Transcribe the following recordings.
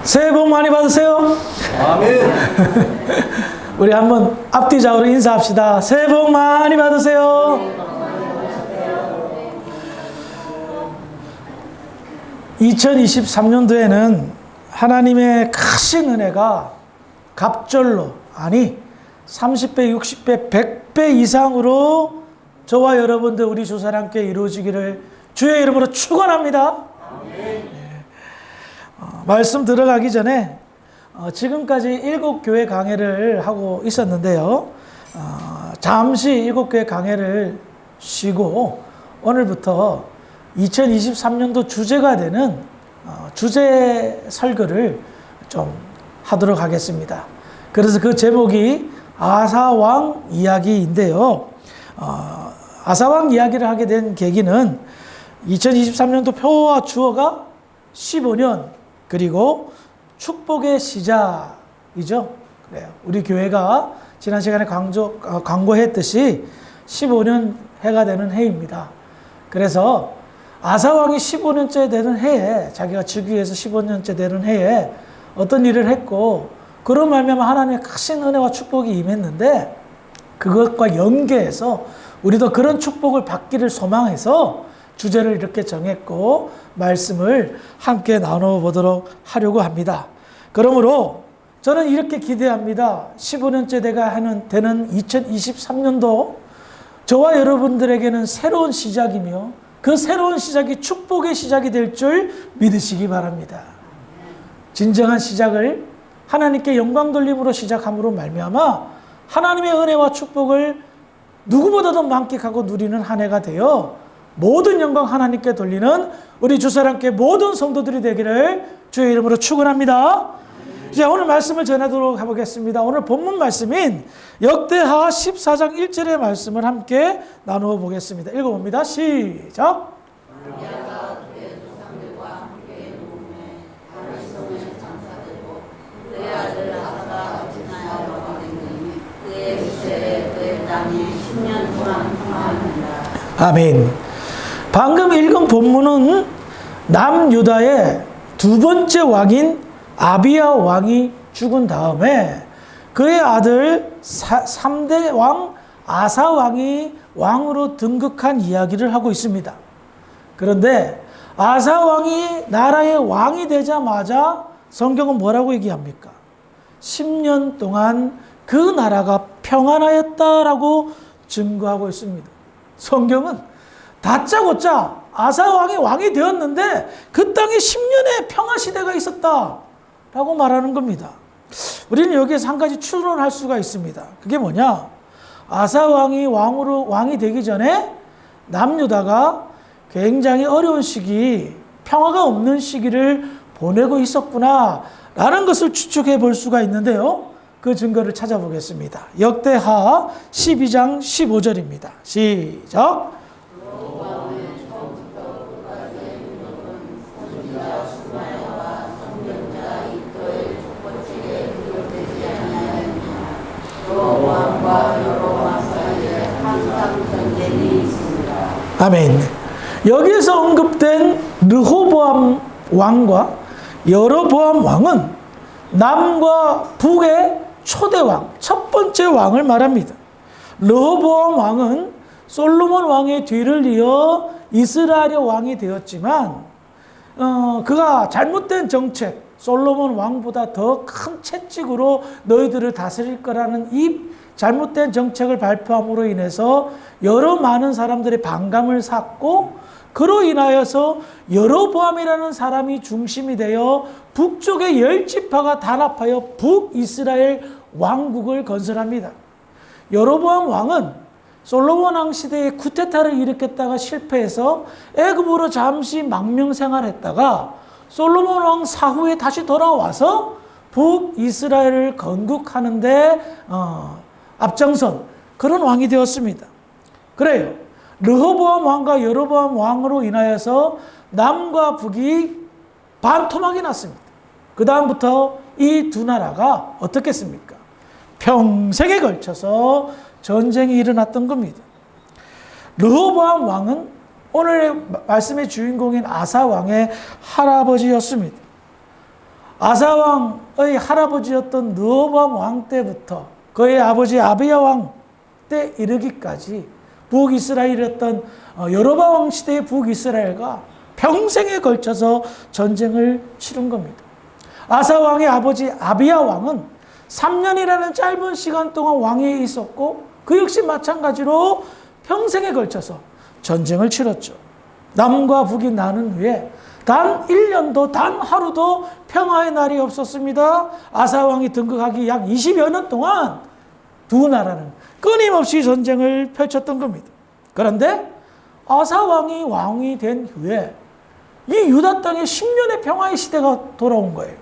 새해 복 많이 받으세요. 아멘. 우리 한번 앞뒤좌우로 인사합시다. 새해 복 많이 받으세요. 2023년도에는 하나님의 크신 은혜가 갑절로, 아니 30배, 60배, 100배 이상으로 저와 여러분들 우리 주사람께 이루어지기를 주의 이름으로 축원합니다. 말씀 들어가기 전에 지금까지 7교회 강해를 하고 있었는데요. 잠시 7교회 강해를 쉬고 오늘부터 2023년도 주제가 되는 주제 설교를 좀 하도록 하겠습니다. 그래서 그 제목이 아사왕 이야기인데요. 아사왕 이야기를 하게 된 계기는 2023년도 표와 주어가 15년 그리고 축복의 시작이죠. 그래요. 우리 교회가 지난 시간에 광고했듯이 15년 해가 되는 해입니다. 그래서 아사왕이 15년째 되는 해에, 자기가 즉위해서 15년째 되는 해에 어떤 일을 했고 그런 말미암아 하나님의 크신 은혜와 축복이 임했는데 그것과 연계해서 우리도 그런 축복을 받기를 소망해서 주제를 이렇게 정했고 말씀을 함께 나눠보도록 하려고 합니다. 그러므로 저는 이렇게 기대합니다. 15년째 되는 2023년도 저와 여러분들에게는 새로운 시작이며 그 새로운 시작이 축복의 시작이 될 줄 믿으시기 바랍니다. 진정한 시작을 하나님께 영광 돌림으로 시작함으로 말미암아 하나님의 은혜와 축복을 누구보다도 만끽하고 누리는 한 해가 되어 모든 영광 하나님께 돌리는 우리 주사람께 모든 성도들이 되기를 주의 이름으로 축원합니다. 이제 오늘 말씀을 전하도록 해보겠습니다. 오늘 본문 말씀인 역대하 14장 1절의 말씀을 함께 나누어 보겠습니다. 읽어봅니다. 시작. 아멘. 방금 읽은 본문은 남유다의 두 번째 왕인 아비야 왕이 죽은 다음에 그의 아들 3대 왕 아사 왕이 왕으로 등극한 이야기를 하고 있습니다. 그런데 아사 왕이 나라의 왕이 되자마자 성경은 뭐라고 얘기합니까? 10년 동안 그 나라가 평안하였다라고 증거하고 있습니다. 성경은 다짜고짜 아사 왕이 되었는데 그 땅에 10년의 평화 시대가 있었다라고 말하는 겁니다. 우리는 여기에서 한 가지 추론할 수가 있습니다. 그게 뭐냐? 아사 왕이 되기 전에 남유다가 굉장히 어려운 시기, 평화가 없는 시기를 보내고 있었구나라는 것을 추측해 볼 수가 있는데요. 그 증거를 찾아보겠습니다. 역대하 12장 15절입니다. 시작. 아멘. 여기에서 언급된 르호보암 왕과 여로보암 왕은 남과 북의 초대왕, 첫 번째 왕을 말합니다. 르호보암 왕은 솔로몬 왕의 뒤를 이어 이스라엘의 왕이 되었지만 그가 잘못된 정책, 솔로몬 왕보다 더 큰 채찍으로 너희들을 다스릴 거라는 이 잘못된 정책을 발표함으로 인해서 여러 많은 사람들의 반감을 샀고 그로 인하여서 여로보암이라는 사람이 중심이 되어 북쪽의 10지파가 단합하여 북이스라엘 왕국을 건설합니다. 여로보암 왕은 솔로몬 왕 시대에 쿠데타를 일으켰다가 실패해서 애굽으로 잠시 망명생활했다가 솔로몬 왕 사후에 다시 돌아와서 북이스라엘을 건국하는데 앞장선 그런 왕이 되었습니다. 그래요. 르호보암 왕과 여로보암 왕으로 인하여서 남과 북이 반토막이 났습니다. 그 다음부터 이 두 나라가 어떻겠습니까? 평생에 걸쳐서 전쟁이 일어났던 겁니다. 르호보암 왕은 오늘의 말씀의 주인공인 아사 왕의 할아버지였습니다. 아사왕의 할아버지였던 르호보암 왕 때부터 그의 아버지 아비야 왕 때 이르기까지 북이스라엘이었던 여로보암 왕 시대의 북이스라엘과 평생에 걸쳐서 전쟁을 치른 겁니다. 아사 왕의 아버지 아비야 왕은 3년이라는 짧은 시간 동안 왕위에 있었고 그 역시 마찬가지로 평생에 걸쳐서 전쟁을 치렀죠. 남과 북이 나눈 후에 단 1년도 단 하루도 평화의 날이 없었습니다. 아사 왕이 등극하기 약 20여 년 동안 두 나라는 끊임없이 전쟁을 펼쳤던 겁니다. 그런데 아사 왕이 된 후에 이 유다 땅에 10년의 평화의 시대가 돌아온 거예요.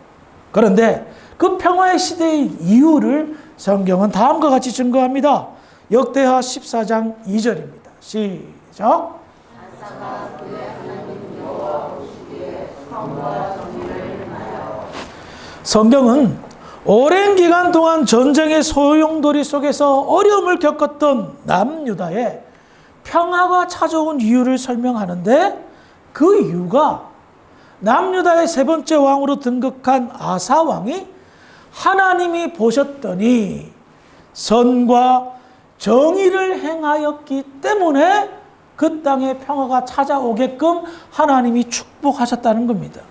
그런데 그 평화의 시대의 이유를 성경은 다음과 같이 증거합니다. 역대하 14장 2절입니다. 시작. 성경은 오랜 기간 동안 전쟁의 소용돌이 속에서 어려움을 겪었던 남유다에 평화가 찾아온 이유를 설명하는데 그 이유가 남유다의 세 번째 왕으로 등극한 아사 왕이 하나님이 보셨더니 선과 정의를 행하였기 때문에 그 땅에 평화가 찾아오게끔 하나님이 축복하셨다는 겁니다.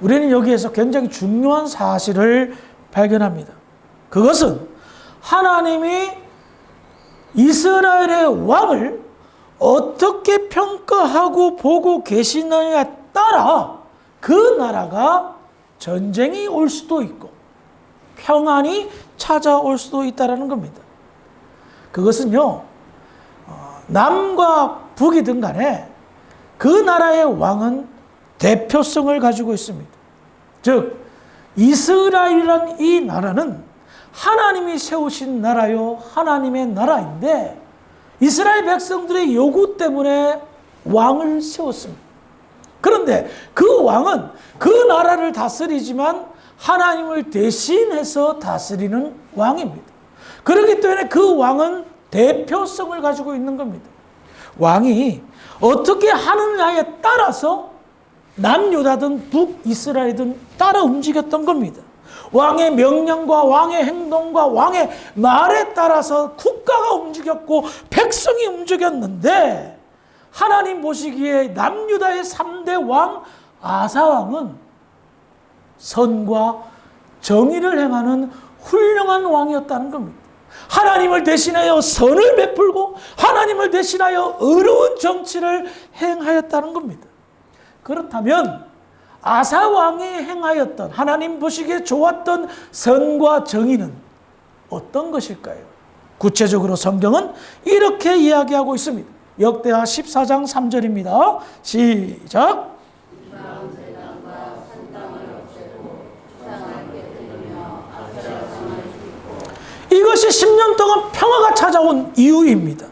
우리는 여기에서 굉장히 중요한 사실을 발견합니다. 그것은 하나님이 이스라엘의 왕을 어떻게 평가하고 보고 계시느냐에 따라 그 나라가 전쟁이 올 수도 있고 평안이 찾아올 수도 있다는 겁니다. 그것은요, 남과 북이든 간에 그 나라의 왕은 대표성을 가지고 있습니다. 즉 이스라엘이란 이 나라는 하나님이 세우신 나라요 하나님의 나라인데 이스라엘 백성들의 요구 때문에 왕을 세웠습니다. 그런데 그 왕은 그 나라를 다스리지만 하나님을 대신해서 다스리는 왕입니다. 그렇기 때문에 그 왕은 대표성을 가지고 있는 겁니다. 왕이 어떻게 하느냐에 따라서 남유다든 북이스라엘이든 따라 움직였던 겁니다. 왕의 명령과 왕의 행동과 왕의 말에 따라서 국가가 움직였고 백성이 움직였는데 하나님 보시기에 남유다의 3대 왕 아사 왕은 선과 정의를 행하는 훌륭한 왕이었다는 겁니다. 하나님을 대신하여 선을 베풀고 하나님을 대신하여 의로운 정치를 행하였다는 겁니다. 그렇다면 아사 왕이 행하였던 하나님 보시기에 좋았던 선과 정의는 어떤 것일까요? 구체적으로 성경은 이렇게 이야기하고 있습니다. 역대하 14장 3절입니다. 시작. 이것이 10년 동안 평화가 찾아온 이유입니다.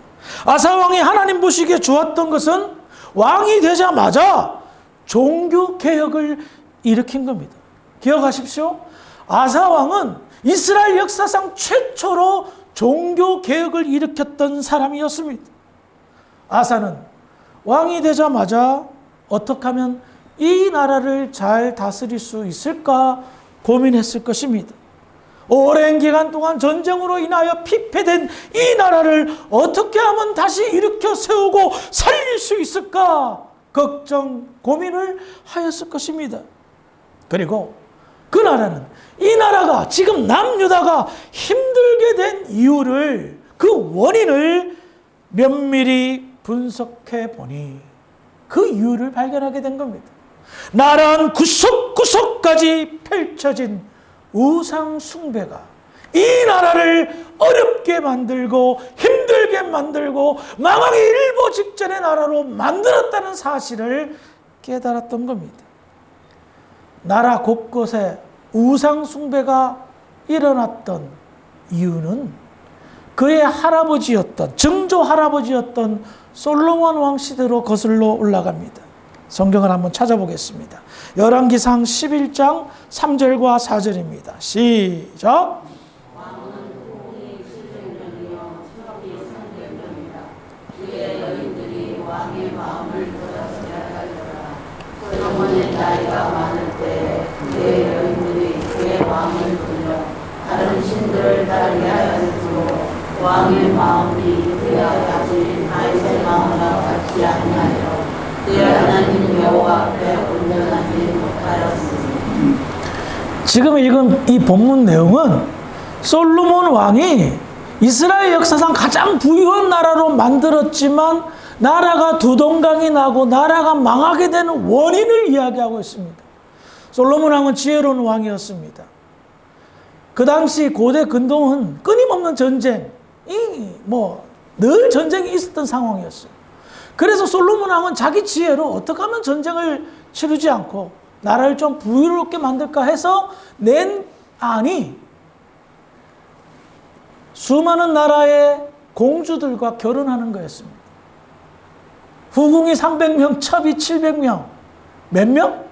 아사 왕이 하나님 보시기에 좋았던 것은 왕이 되자마자 종교 개혁을 일으킨 겁니다. 기억하십시오. 아사 왕은 이스라엘 역사상 최초로 종교 개혁을 일으켰던 사람이었습니다. 아사는 왕이 되자마자 어떻게 하면 이 나라를 잘 다스릴 수 있을까 고민했을 것입니다. 오랜 기간 동안 전쟁으로 인하여 피폐된 이 나라를 어떻게 하면 다시 일으켜 세우고 살릴 수 있을까 걱정, 고민을 하였을 것입니다. 그리고 그 나라는 이 나라가 지금 남유다가 힘들게 된 이유를 그 원인을 면밀히 분석해 보니 그 이유를 발견하게 된 겁니다. 나란 구석구석까지 펼쳐진 우상 숭배가 이 나라를 어렵게 만들고 힘들게 만들고 망하기 일보 직전의 나라로 만들었다는 사실을 깨달았던 겁니다. 나라 곳곳에 우상 숭배가 일어났던 이유는 그의 할아버지였던 증조 할아버지였던 솔로몬 왕 시대로 거슬러 올라갑니다. 성경을 한번 찾아보겠습니다. 열왕기상 11장 3절과 4절입니다. 시작. 솔로몬의 나이가 많을 때 그의 왕의 마음이 그야까지 다윗의 마음과 같지 아니하여 그의 하나님 여호와 앞에 온전하지 못하였으니. 지금 읽은 이 본문 내용은 솔로몬 왕이 이스라엘 역사상 가장 부유한 나라로 만들었지만 나라가 두동강이 나고 나라가 망하게 되는 원인을 이야기하고 있습니다. 솔로몬 왕은 지혜로운 왕이었습니다. 그 당시 고대 근동은 끊임없는 전쟁이 늘 전쟁이 있었던 상황이었어요. 그래서 솔로몬 왕은 자기 지혜로 어떻게 하면 전쟁을 치르지 않고 나라를 좀 부유롭게 만들까 해서 낸 안이 수많은 나라의 공주들과 결혼하는 거였습니다. 후궁이 300명, 첩이 700명. 몇 명?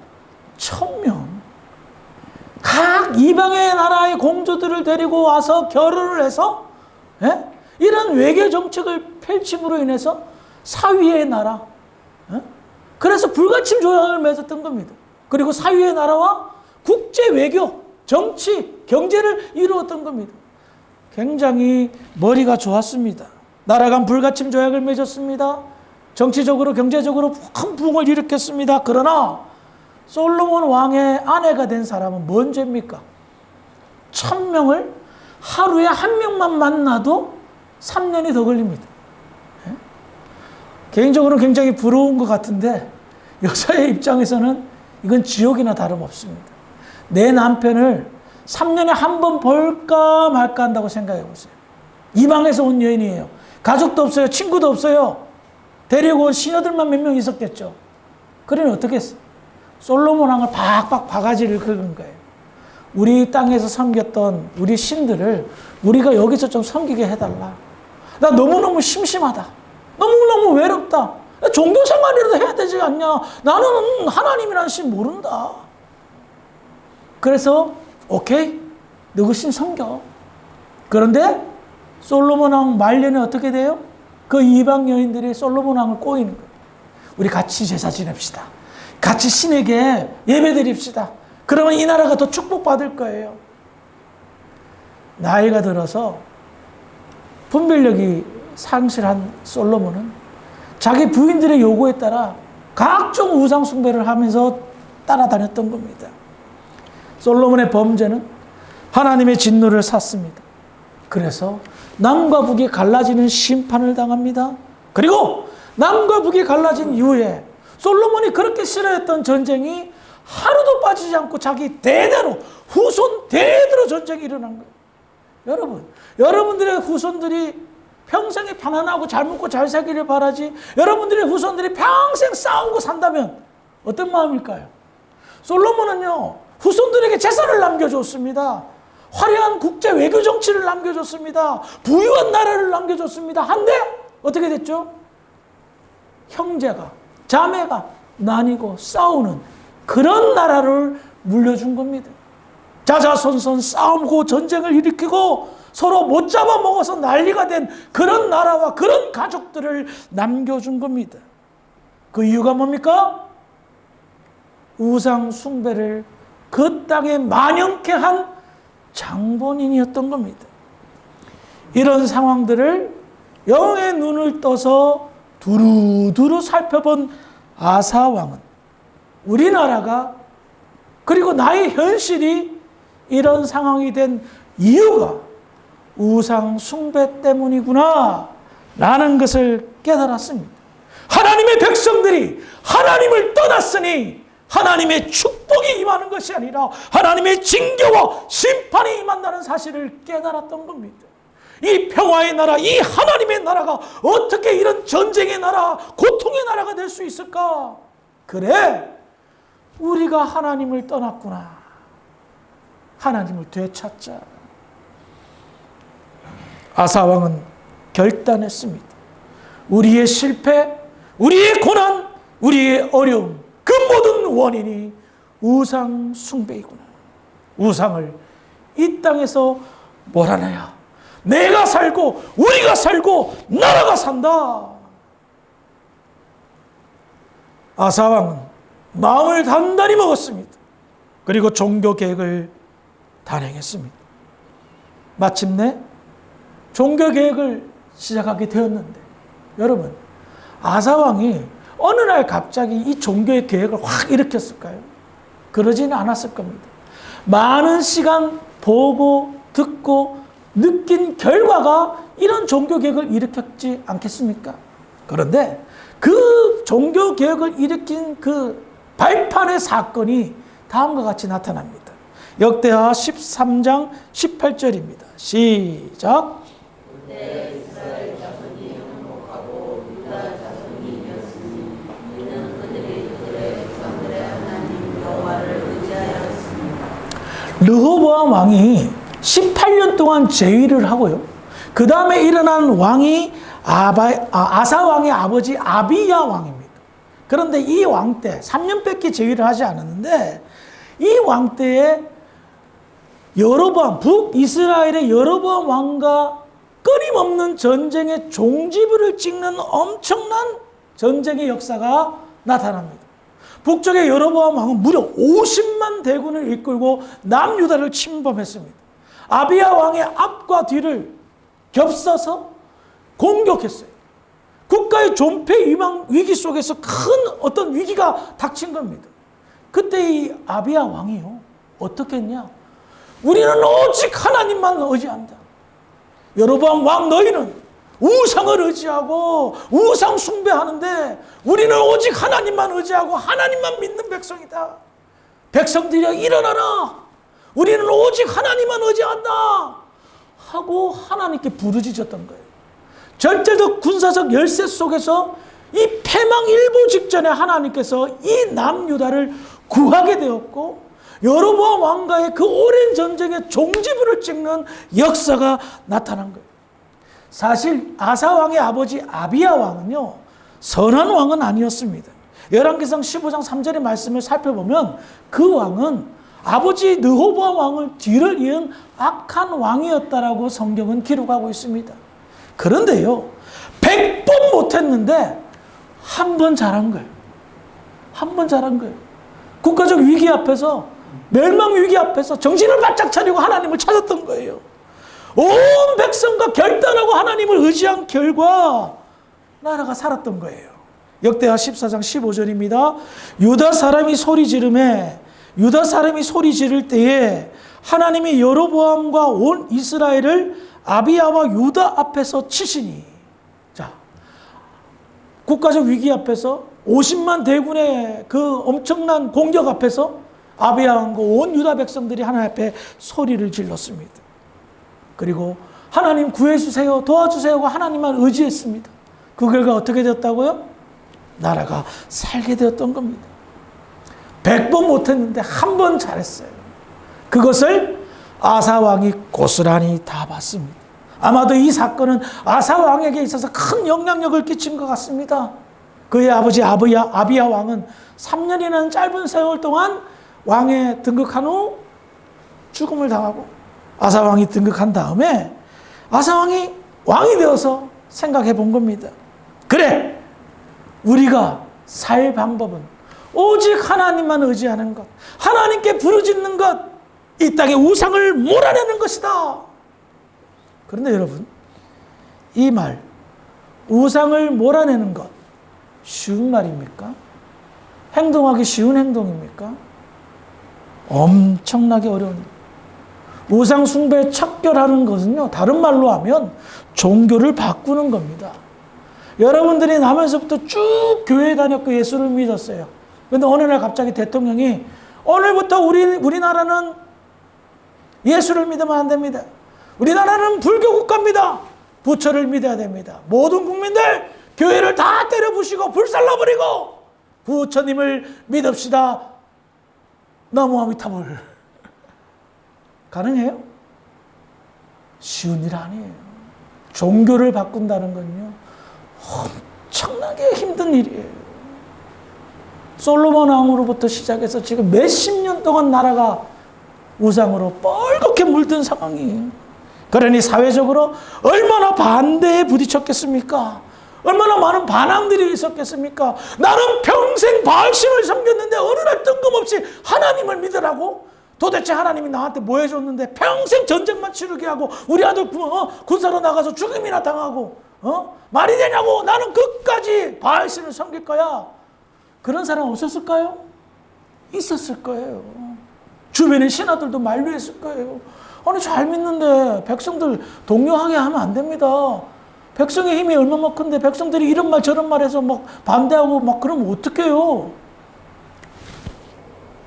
1000명. 각 이방의 나라의 공주들을 데리고 와서 결혼을 해서 이런 외교 정책을 펼침으로 인해서 사위의 나라, 그래서 불가침 조약을 맺었던 겁니다. 그리고 사위의 나라와 국제 외교, 정치, 경제를 이루었던 겁니다. 굉장히 머리가 좋았습니다. 나라 간 불가침 조약을 맺었습니다. 정치적으로 경제적으로 큰 부흥을 일으켰습니다. 그러나 솔로몬 왕의 아내가 된 사람은 뭔 죄입니까? 1000명을 하루에 한 명만 만나도 3년이 더 걸립니다. 개인적으로는 굉장히 부러운 것 같은데 여자의 입장에서는 이건 지옥이나 다름없습니다. 내 남편을 3년에 한 번 볼까 말까 한다고 생각해 보세요. 이방에서 온 여인이에요. 가족도 없어요. 친구도 없어요. 데리고 온 시녀들만 몇 명 있었겠죠. 그러니 어떻게 했어? 솔로몬 왕을 박박 바가지를 긁은 거예요. 우리 땅에서 섬겼던 우리 신들을 우리가 여기서 좀 섬기게 해달라. 나 너무너무 심심하다. 너무너무 외롭다. 종교 생활이라도 해야 되지 않냐. 나는 하나님이라는 신 모른다. 그래서 오케이, 너그 신 섬겨. 그런데 솔로몬 왕 말년에 어떻게 돼요? 그 이방 여인들이 솔로몬 왕을 꼬이는 거예요. 우리 같이 제사 지냅시다. 같이 신에게 예배 드립시다. 그러면 이 나라가 더 축복받을 거예요. 나이가 들어서 분별력이 상실한 솔로몬은 자기 부인들의 요구에 따라 각종 우상 숭배를 하면서 따라다녔던 겁니다. 솔로몬의 범죄는 하나님의 진노를 샀습니다. 그래서 남과 북이 갈라지는 심판을 당합니다. 그리고 남과 북이 갈라진 이후에 솔로몬이 그렇게 싫어했던 전쟁이 하루도 빠지지 않고 자기 대대로 후손 대대로 전쟁이 일어난 거예요. 여러분들의 후손들이 평생에 편안하고 잘 먹고 잘 살기를 바라지, 여러분들의 후손들이 평생 싸우고 산다면 어떤 마음일까요? 솔로몬은요, 후손들에게 재산을 남겨줬습니다. 화려한 국제 외교 정치를 남겨줬습니다. 부유한 나라를 남겨줬습니다. 한데 어떻게 됐죠? 형제가, 자매가 나뉘고 싸우는 그런 나라를 물려준 겁니다. 자자손손 싸우고 전쟁을 일으키고 서로 못 잡아먹어서 난리가 된 그런 나라와 그런 가족들을 남겨준 겁니다. 그 이유가 뭡니까? 우상 숭배를 그 땅에 만연케 한 장본인이었던 겁니다. 이런 상황들을 영의 눈을 떠서 두루두루 살펴본 아사 왕은 우리나라가 그리고 나의 현실이 이런 상황이 된 이유가 우상 숭배 때문이구나 라는 것을 깨달았습니다. 하나님의 백성들이 하나님을 떠났으니 하나님의 축복이 임하는 것이 아니라 하나님의 징계와 심판이 임한다는 사실을 깨달았던 겁니다. 이 평화의 나라, 이 하나님의 나라가 어떻게 이런 전쟁의 나라, 고통의 나라가 될 수 있을까? 그래, 우리가 하나님을 떠났구나. 하나님을 되찾자. 아사 왕은 결단했습니다. 우리의 실패, 우리의 고난, 우리의 어려움, 그 모든 원인이 우상 숭배이구나. 우상을 이 땅에서 몰아내야 내가 살고 우리가 살고 나라가 산다. 아사 왕은 마음을 단단히 먹었습니다. 그리고 종교 계획을 단행했습니다. 마침내 종교개혁을 시작하게 되었는데 여러분 아사왕이 어느 날 갑자기 이 종교의 계획을 확 일으켰을까요? 그러지는 않았을 겁니다. 많은 시간 보고 듣고 느낀 결과가 이런 종교개혁을 일으켰지 않겠습니까? 그런데 그 종교개혁을 일으킨 그 발판의 사건이 다음과 같이 나타납니다. 역대하 13장 18절입니다. 시작. 그때 이스라엘 자손이 행복하고 유다 자손이 이겼으니 이는 그들의 백성들의 하나님 여호와를 의지하였습니다. 르호보암 왕이 18년 동안 제위를 하고요. 그 다음에 일어난 왕이 아사 왕의 아버지 아비야 왕입니다. 그런데 이 왕 때 3년밖에 제위를 하지 않았는데 이 왕 때에 여로보암 북이스라엘의 여로보암 왕과 끊임없는 전쟁의 종지부를 찍는 엄청난 전쟁의 역사가 나타납니다. 북쪽의 여로보암 왕은 무려 50만 대군을 이끌고 남유다를 침범했습니다. 아비야 왕의 앞과 뒤를 겹쳐서 공격했어요. 국가의 존폐 위기 속에서 큰 어떤 위기가 닥친 겁니다. 그때 이 아비야 왕이요 어떻게 했냐? 우리는 오직 하나님만 의지한다. 여로보암 왕 너희는 우상을 의지하고 우상 숭배하는데 우리는 오직 하나님만 의지하고 하나님만 믿는 백성이다. 백성들이여 일어나라. 우리는 오직 하나님만 의지한다. 하고 하나님께 부르짖었던 거예요. 절대적 군사적 열세 속에서 이 패망일보 직전에 하나님께서 이 남유다를 구하게 되었고 여로보암 왕과의 그 오랜 전쟁의 종지부를 찍는 역사가 나타난 거예요. 사실 아사 왕의 아버지 아비야 왕은요 선한 왕은 아니었습니다. 열왕기상 15장 3절의 말씀을 살펴보면 그 왕은 아버지 르호보암 왕을 뒤를 이은 악한 왕이었다라고 성경은 기록하고 있습니다. 그런데요 100번 못했는데 한 번 잘한 거예요. 한 번 잘한 거예요. 국가적 위기 앞에서 멸망 위기 앞에서 정신을 바짝 차리고 하나님을 찾았던 거예요. 온 백성과 결단하고 하나님을 의지한 결과 나라가 살았던 거예요. 역대하 14장 15절입니다. 유다 사람이 소리 지를 때에 하나님이 여로보암과 온 이스라엘을 아비야와 유다 앞에서 치시니. 자, 국가적 위기 앞에서 50만 대군의 그 엄청난 공격 앞에서 아비야 왕과 온 유다 백성들이 하나님 앞에 소리를 질렀습니다. 그리고 하나님 구해주세요, 도와주세요 하고 하나님만 의지했습니다. 그 결과 어떻게 되었다고요? 나라가 살게 되었던 겁니다. 100번 못했는데 한 번 잘했어요. 그것을 아사 왕이 고스란히 다 봤습니다. 아마도 이 사건은 아사 왕에게 있어서 큰 영향력을 끼친 것 같습니다. 그의 아버지 아비야 왕은 3년이라는 짧은 세월 동안 왕에 등극한 후 죽음을 당하고 아사 왕이 등극한 다음에 아사 왕이 왕이 되어서 생각해 본 겁니다. 그래, 우리가 살 방법은 오직 하나님만 의지하는 것, 하나님께 부르짖는 것, 이 땅의 우상을 몰아내는 것이다. 그런데 여러분, 이 말, 우상을 몰아내는 것, 쉬운 말입니까? 행동하기 쉬운 행동입니까? 엄청나게 어려운 일. 우상 숭배에 척결하는 것은요, 다른 말로 하면 종교를 바꾸는 겁니다. 여러분들이 나면서부터 쭉 교회에 다녔고 예수를 믿었어요. 그런데 어느 날 갑자기 대통령이 오늘부터 우리나라는 예수를 믿으면 안 됩니다. 우리나라는 불교 국가입니다. 부처를 믿어야 됩니다. 모든 국민들 교회를 다 때려 부시고 불살라버리고 부처님을 믿읍시다. 나무 아미타불. 가능해요? 쉬운 일 아니에요. 종교를 바꾼다는 건요 엄청나게 힘든 일이에요. 솔로몬 왕으로부터 시작해서 지금 몇십 년 동안 나라가 우상으로 뻘겋게 물든 상황이에요. 그러니 사회적으로 얼마나 반대에 부딪혔겠습니까? 얼마나 많은 반항들이 있었겠습니까? 나는 평생 바알신을 섬겼는데 어느 날 뜬금없이 하나님을 믿으라고? 도대체 하나님이 나한테 뭐 해줬는데 평생 전쟁만 치르게 하고 우리 아들 군사로 나가서 죽임이나 당하고 말이 되냐고 나는 끝까지 바알신을 섬길 거야. 그런 사람 없었을까요? 있었을 거예요. 주변의 신하들도 만류했을 거예요. 아니 잘 믿는데 백성들 동요하게 하면 안 됩니다. 백성의 힘이 얼마나 큰데 백성들이 이런 말 저런 말해서 막 반대하고 막 그러면 어떡해요?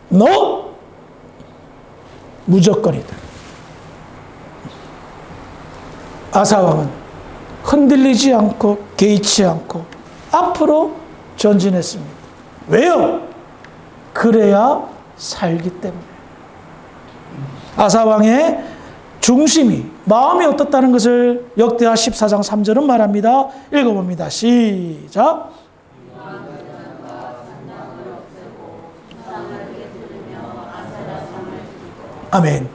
너 무조건이다. 아사왕은 흔들리지 않고 개의치 않고 앞으로 전진했습니다. 왜요? 그래야 살기 때문에. 아사왕의 중심이 마음이 어떻다는 것을 역대하 14장 3절은 말합니다. 읽어봅니다. 시작. 아멘.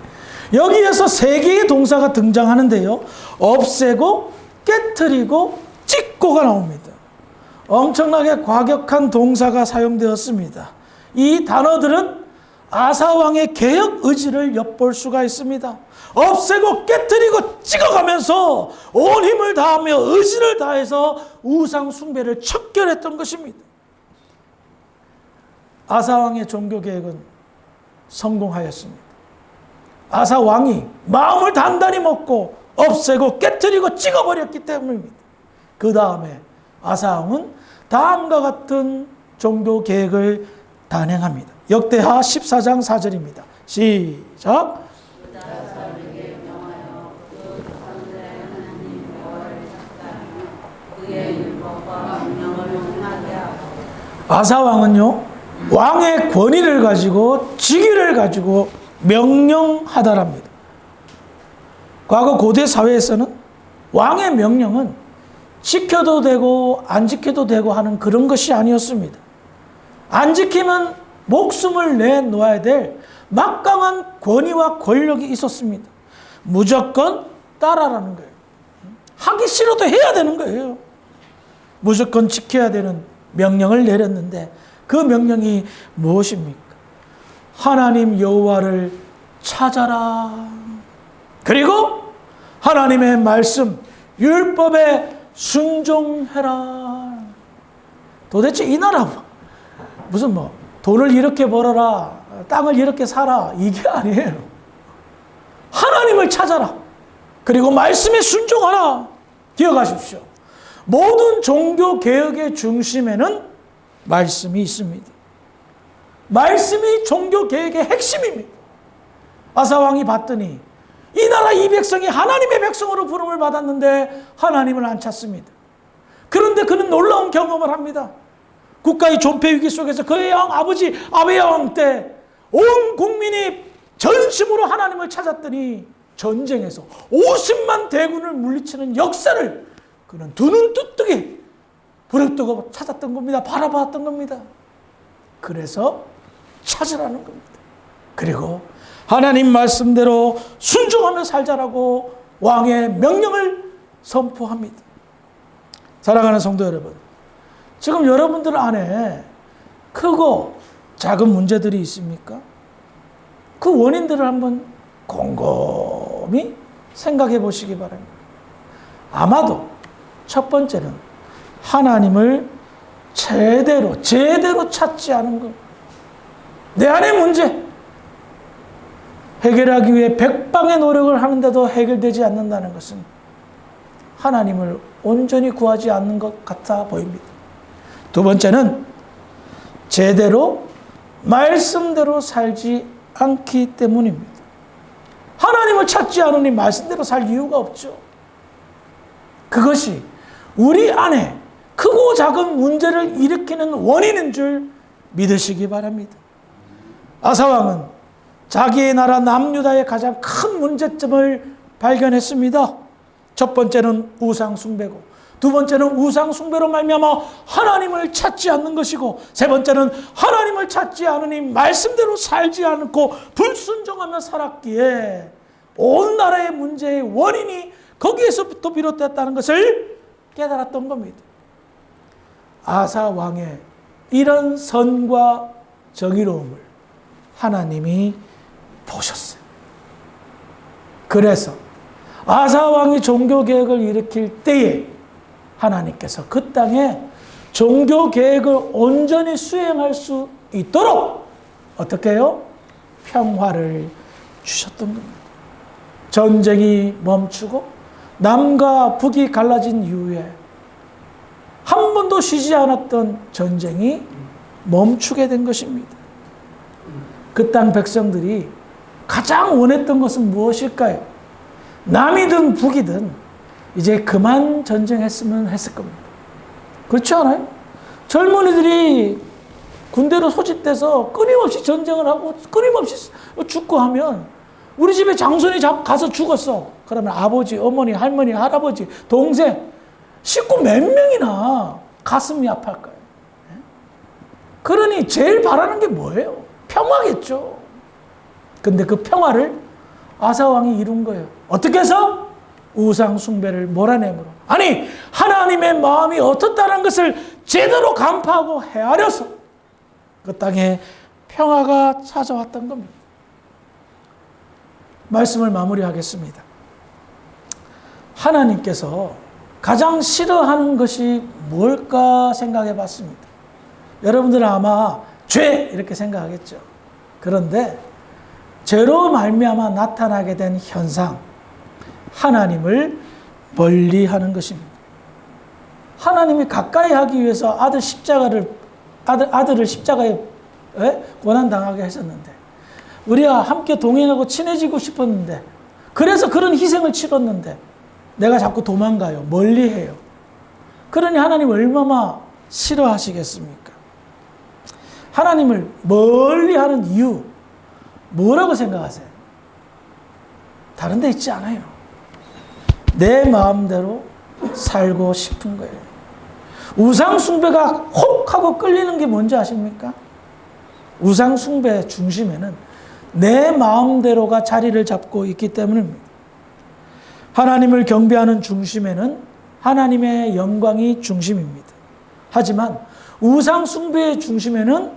여기에서 세 개의 동사가 등장하는데요. 없애고 깨트리고 찢고가 나옵니다. 엄청나게 과격한 동사가 사용되었습니다. 이 단어들은 아사왕의 개혁 의지를 엿볼 수가 있습니다. 없애고 깨트리고 찍어가면서 온 힘을 다하며 의지를 다해서 우상 숭배를 척결했던 것입니다. 아사왕의 종교 개혁은 성공하였습니다. 아사왕이 마음을 단단히 먹고 없애고 깨트리고 찍어버렸기 때문입니다. 그 다음에 아사왕은 다음과 같은 종교 계획을 단행합니다. 역대하 14장 4절입니다. 시작. 아사왕은요, 왕의 권위를 가지고 직위를 가지고 명령하다랍니다. 과거 고대 사회에서는 왕의 명령은 지켜도 되고 안 지켜도 되고 하는 그런 것이 아니었습니다. 안 지키면 목숨을 내놓아야 될 막강한 권위와 권력이 있었습니다. 무조건 따라라는 거예요. 하기 싫어도 해야 되는 거예요. 무조건 지켜야 되는 명령을 내렸는데 그 명령이 무엇입니까? 하나님 여호와를 찾아라. 그리고 하나님의 말씀, 율법에 순종해라. 도대체 이 나라 무슨 돈을 이렇게 벌어라, 땅을 이렇게 사라, 이게 아니에요. 하나님을 찾아라. 그리고 말씀에 순종하라. 기억하십시오. 모든 종교 개혁의 중심에는 말씀이 있습니다. 말씀이 종교 개혁의 핵심입니다. 아사왕이 봤더니 이 나라 이 백성이 하나님의 백성으로 부름을 받았는데 하나님을 안 찾습니다. 그런데 그는 놀라운 경험을 합니다. 국가의 존폐 위기 속에서 그의 아버지 아비야 왕 때 온 국민이 전심으로 하나님을 찾았더니 전쟁에서 50만 대군을 물리치는 역사를 그는 두 눈 뜨뜨게 부릅뜨고 찾았던 겁니다. 바라봤던 겁니다. 그래서 찾으라는 겁니다. 그리고 하나님 말씀대로 순종하며 살자라고 왕의 명령을 선포합니다. 사랑하는 성도 여러분, 지금 여러분들 안에 크고 작은 문제들이 있습니까? 그 원인들을 한번 곰곰이 생각해 보시기 바랍니다. 아마도 첫 번째는 하나님을 제대로 찾지 않은 것. 내 안의 문제 해결하기 위해 백방의 노력을 하는데도 해결되지 않는다는 것은 하나님을 온전히 구하지 않는 것 같아 보입니다. 두 번째는 제대로 말씀대로 살지 않기 때문입니다. 하나님을 찾지 않으니 말씀대로 살 이유가 없죠. 그것이 우리 안에 크고 작은 문제를 일으키는 원인인 줄 믿으시기 바랍니다. 아사왕은 자기의 나라 남유다의 가장 큰 문제점을 발견했습니다. 첫 번째는 우상 숭배고, 두 번째는 우상 숭배로 말미암아 하나님을 찾지 않는 것이고, 세 번째는 하나님을 찾지 않으니 말씀대로 살지 않고 불순종하며 살았기에 온 나라의 문제의 원인이 거기에서부터 비롯됐다는 것을 깨달았던 겁니다. 아사 왕의 이런 선과 정의로움을 하나님이 보셨어요. 그래서 아사 왕이 종교 개혁을 일으킬 때에 하나님께서 그 땅에 종교 계획을 온전히 수행할 수 있도록 어떻게 해요? 평화를 주셨던 겁니다. 전쟁이 멈추고 남과 북이 갈라진 이후에 한 번도 쉬지 않았던 전쟁이 멈추게 된 것입니다. 그 땅 백성들이 가장 원했던 것은 무엇일까요? 남이든 북이든 이제 그만 전쟁했으면 했을 겁니다. 그렇지 않아요? 젊은이들이 군대로 소집돼서 끊임없이 전쟁을 하고 끊임없이 죽고 하면 우리 집에 장손이 가서 죽었어. 그러면 아버지, 어머니, 할머니, 할아버지, 동생, 식구 몇 명이나 가슴이 아파할까요? 그러니 제일 바라는 게 뭐예요? 평화겠죠. 근데 그 평화를 아사왕이 이룬 거예요. 어떻게 해서? 우상 숭배를 몰아내므로. 아니, 하나님의 마음이 어떻다는 것을 제대로 간파하고 헤아려서 그 땅에 평화가 찾아왔던 겁니다. 말씀을 마무리하겠습니다. 하나님께서 가장 싫어하는 것이 뭘까 생각해 봤습니다. 여러분들은 아마 죄 이렇게 생각하겠죠. 그런데 죄로 말미암아 나타나게 된 현상, 하나님을 멀리하는 것입니다. 하나님이 가까이 하기 위해서 아들을 십자가에 고난당하게 하셨는데 우리가 함께 동행하고 친해지고 싶었는데 그래서 그런 희생을 치렀는데 내가 자꾸 도망가요. 멀리해요. 그러니 하나님 얼마나 싫어하시겠습니까? 하나님을 멀리하는 이유 뭐라고 생각하세요? 다른 데 있지 않아요. 내 마음대로 살고 싶은 거예요. 우상 숭배가 혹 하고 끌리는 게 뭔지 아십니까? 우상 숭배 중심에는 내 마음대로가 자리를 잡고 있기 때문입니다. 하나님을 경배하는 중심에는 하나님의 영광이 중심입니다. 하지만 우상 숭배의 중심에는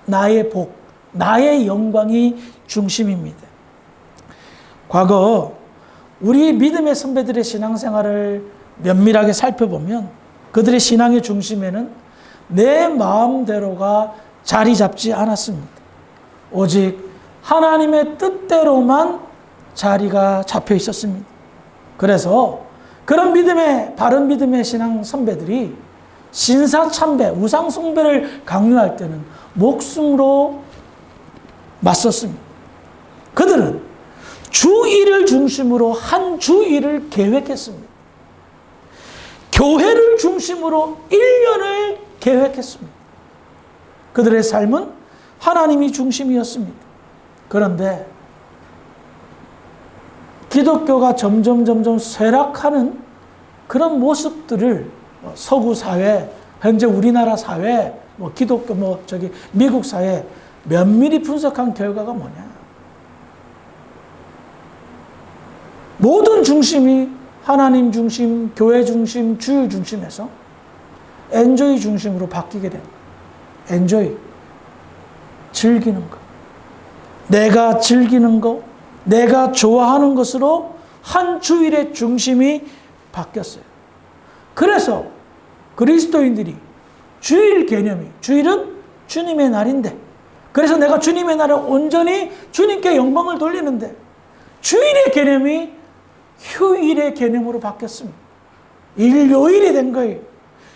나의 복, 나의 영광이 중심입니다. 과거 우리 믿음의 선배들의 신앙생활을 면밀하게 살펴보면 그들의 신앙의 중심에는 내 마음대로가 자리 잡지 않았습니다. 오직 하나님의 뜻대로만 자리가 잡혀 있었습니다. 그래서 그런 바른 믿음의 신앙 선배들이 신사참배, 우상숭배를 강요할 때는 목숨으로 맞섰습니다. 그들은 주일을 중심으로 한 주일을 계획했습니다. 교회를 중심으로 1년을 계획했습니다. 그들의 삶은 하나님이 중심이었습니다. 그런데 기독교가 점점 쇠락하는 그런 모습들을 서구 사회, 현재 우리나라 사회, 기독교, 미국 사회 면밀히 분석한 결과가 뭐냐? 모든 중심이 하나님 중심, 교회 중심, 주일 중심에서 엔조이 중심으로 바뀌게 됩니다. 엔조이, 즐기는 것. 내가 즐기는 것, 내가 좋아하는 것으로 한 주일의 중심이 바뀌었어요. 그래서 그리스도인들이 주일 개념이, 주일은 주님의 날인데, 그래서 내가 주님의 날에 온전히 주님께 영광을 돌리는데, 주일의 개념이 휴일의 개념으로 바뀌었습니다. 일요일이 된 거예요.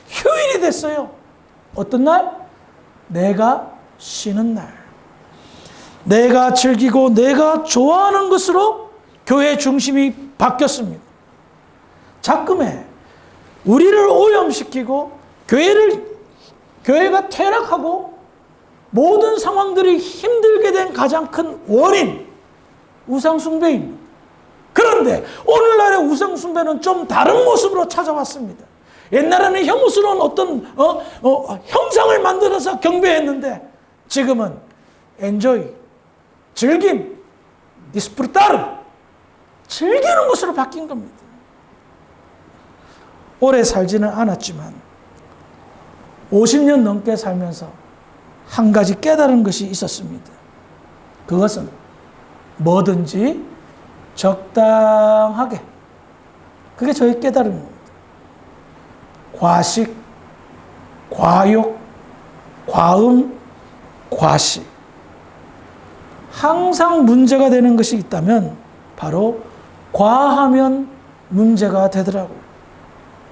휴일이 됐어요. 어떤 날? 내가 쉬는 날. 내가 즐기고 내가 좋아하는 것으로 교회 중심이 바뀌었습니다. 자꾸매 우리를 오염시키고 교회가 퇴락하고 모든 상황들이 힘들게 된 가장 큰 원인, 우상숭배입니다. 그런데 오늘날의 우상숭배는 좀 다른 모습으로 찾아왔습니다. 옛날에는 혐오스러운 어떤 형상을 만들어서 경배했는데 지금은 엔조이, 즐김, 디스프루타르, 즐기는 것으로 바뀐 겁니다. 오래 살지는 않았지만 50년 넘게 살면서 한 가지 깨달은 것이 있었습니다. 그것은 뭐든지 적당하게. 그게 저희 깨달음입니다. 과식, 과욕, 과음, 과시. 항상 문제가 되는 것이 있다면 바로 과하면 문제가 되더라고요.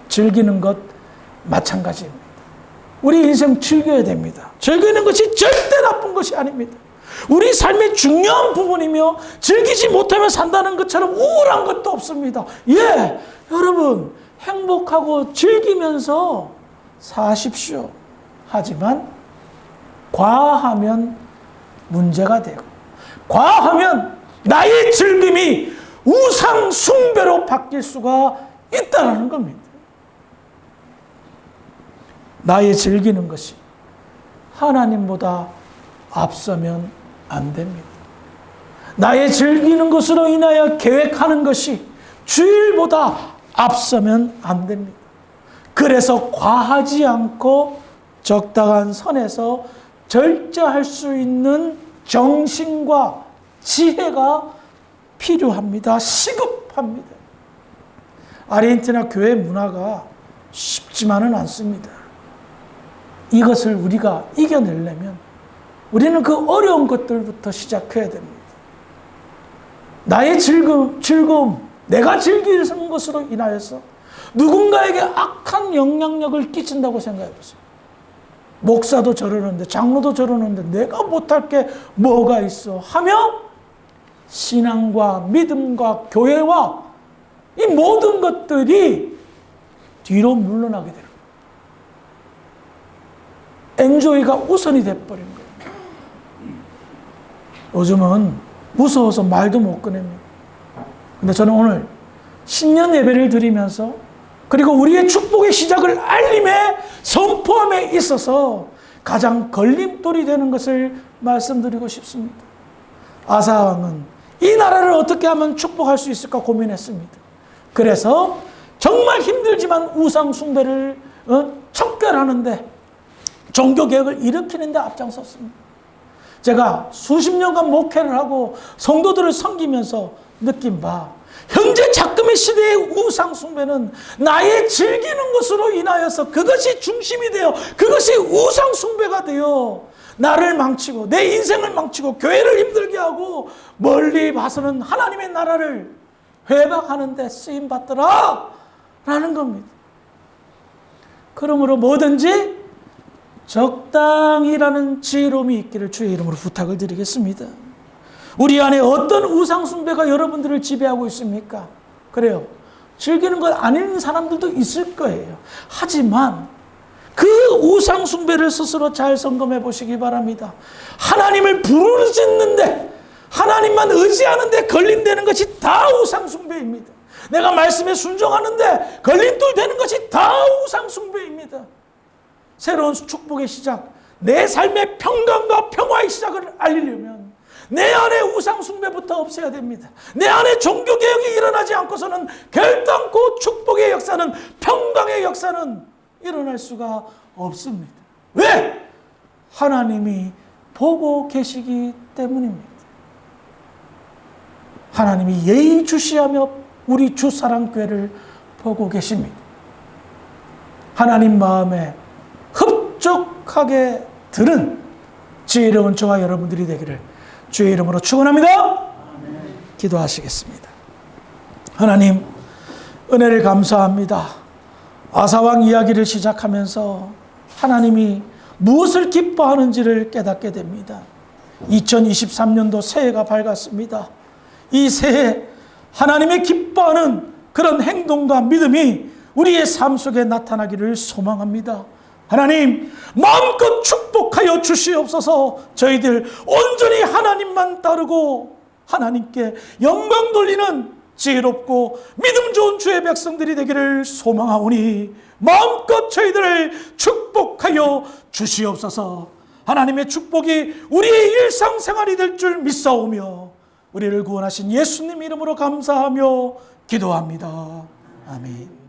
즐기는 것 마찬가지입니다. 우리 인생 즐겨야 됩니다. 즐기는 것이 절대 나쁜 것이 아닙니다. 우리 삶의 중요한 부분이며 즐기지 못하며 산다는 것처럼 우울한 것도 없습니다. 예, 여러분 행복하고 즐기면서 사십시오. 하지만 과하면 문제가 되고 과하면 나의 즐김이 우상 숭배로 바뀔 수가 있다는 겁니다. 나의 즐기는 것이 하나님보다 앞서면 안 됩니다. 나의 즐기는 것으로 인하여 계획하는 것이 주일보다 앞서면 안 됩니다. 그래서 과하지 않고 적당한 선에서 절제할 수 있는 정신과 지혜가 필요합니다. 시급합니다. 아르헨티나 교회 문화가 쉽지만은 않습니다. 이것을 우리가 이겨내려면 우리는 그 어려운 것들부터 시작해야 됩니다. 나의 즐거움, 내가 즐기는 것으로 인하여서 누군가에게 악한 영향력을 끼친다고 생각해 보세요. 목사도 저러는데, 장로도 저러는데 내가 못할 게 뭐가 있어 하며 신앙과 믿음과 교회와 이 모든 것들이 뒤로 물러나게 됩니다. 엔조이가 우선이 돼버린 거예요. 요즘은 무서워서 말도 못 꺼냅니다. 근데 저는 오늘 신년 예배를 드리면서 그리고 우리의 축복의 시작을 알림에 선포함에 있어서 가장 걸림돌이 되는 것을 말씀드리고 싶습니다. 아사 왕은 이 나라를 어떻게 하면 축복할 수 있을까 고민했습니다. 그래서 정말 힘들지만 우상 숭배를 척결하는데 종교개혁을 일으키는 데 앞장섰습니다. 제가 수십 년간 목회를 하고 성도들을 섬기면서 느낀 바 현재 작금의 시대의 우상 숭배는 나의 즐기는 것으로 인하여서 그것이 중심이 되어 그것이 우상 숭배가 되어 나를 망치고 내 인생을 망치고 교회를 힘들게 하고 멀리 봐서는 하나님의 나라를 회박하는 데 쓰임받더라 라는 겁니다. 그러므로 뭐든지 적당히라는 지혜로움이 있기를 주의 이름으로 부탁을 드리겠습니다. 우리 안에 어떤 우상 숭배가 여러분들을 지배하고 있습니까? 그래요. 즐기는 것 아닌 사람들도 있을 거예요. 하지만 그 우상 숭배를 스스로 잘 점검해 보시기 바랍니다. 하나님을 부르짖는데 하나님만 의지하는데 걸림되는 것이 다 우상 숭배입니다. 내가 말씀에 순종하는데 걸림돌 되는 것이 다 우상 숭배입니다. 새로운 축복의 시작, 내 삶의 평강과 평화의 시작을 알리려면 내 안에 우상 숭배부터 없애야 됩니다. 내 안에 종교개혁이 일어나지 않고서는 결단코 축복의 역사는, 평강의 역사는 일어날 수가 없습니다. 왜? 하나님이 보고 계시기 때문입니다. 하나님이 예의주시하며 우리 주사랑교회를 보고 계십니다. 하나님 마음에 흡족하게 들은 지혜로운 저와 여러분들이 되기를 주의 이름으로 축원합니다. 기도하시겠습니다. 하나님, 은혜를 감사합니다. 아사왕 이야기를 시작하면서 하나님이 무엇을 기뻐하는지를 깨닫게 됩니다. 2023년도 새해가 밝았습니다. 이 새해 하나님의 기뻐하는 그런 행동과 믿음이 우리의 삶 속에 나타나기를 소망합니다. 하나님, 마음껏 축복하여 주시옵소서. 저희들 온전히 하나님만 따르고 하나님께 영광 돌리는 지혜롭고 믿음 좋은 주의 백성들이 되기를 소망하오니 마음껏 저희들을 축복하여 주시옵소서. 하나님의 축복이 우리의 일상생활이 될 줄 믿사오며 우리를 구원하신 예수님 이름으로 감사하며 기도합니다. 아멘.